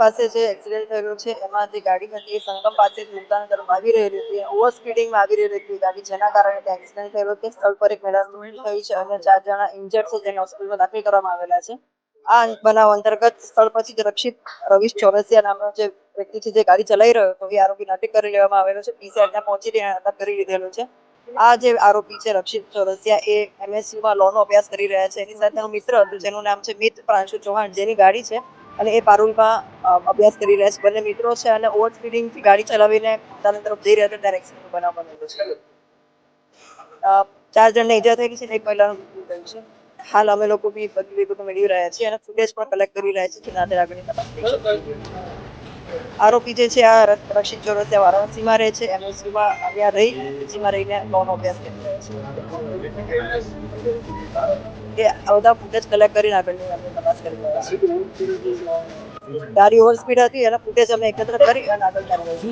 પાસે જે એક્સિડન્ટ થયેલો છે એમાં જે ગાડી હતી એ સંગમ પાસે સુલતાન તરફ આવી રહેલી હતી, ઓવર સ્પીડિંગમાં આવી રહેલી હતી ગાડી, જેના કારણે ત્યાં એક્સિડન્ટ થયેલો છે. સ્થળ પર એક મહિલાનું મૃત્યુ થયું છે અને 4 જણા ઇન્જર્ડ છે, જેને હોસ્પિટલમાં દાખલ કરવામાં આવેલા છે. આ બનાવ અંતર્ગત સ્થળ પરથી જ રક્ષિત રવીશ ચોરસિયા નામનો જે વ્યક્તિ છે, જે ગાડી ચલાવી રહ્યો હતો, એ આરોપી અટક કરી લેવામાં આવેલો છે. પીસીઆર ત્યાં પહોંચી ત્યાં અટક કરી લીધેલો છે. આ જે આરોપી છે રક્ષિત ચોરસિયા, એ એમએસયુમાં લોનો અભ્યાસ કરી રહ્યા છે. એની સાથે મિત્ર હતું જેનું નામ છે મિત પ્રાંશુ ચૌહાણ, જેની ગાડી છે અને એ પારુલમાં અભ્યાસ કરી રહ્યા છે. બંને મિત્રો છે અને ઓવર સ્પીડિંગથી ગાડી ચલાવીને પોતાની તરફ જઈ રહ્યા હતા ત્યારે એક્સિડન્ટ બનાવ બનેલો છે. 4 જણને ઈજા થયેલી છે અને એક મહિલાનું મૃત્યુ થયું છે. હાલ અમે લોકો બી બધી વિગતો મેળવી રહ્યા છીએ અને ફૂટેજ પણ કલેક્ટ કરી રહ્યા છીએ, જેના આધારે આગળની તપાસ થઈ શકે. આરોપી જે છે આ રક્ષિત ચોરસિયા વારાણસીમાં રહે છે. એમએસયુમાં અહીંયા રહી પીજીમાં રહીને લોનો અભ્યાસ કરી રહ્યા છે. એ બધા ફૂટેજ કલેક્ટ કરીને આગળની આપણે તપાસ કરી રહ્યા છીએ. ગાડી ઓવર સ્પીડ હતી એના ફૂટેજ અમે એકત્ર કરી અને આગળ કાર્યવાહી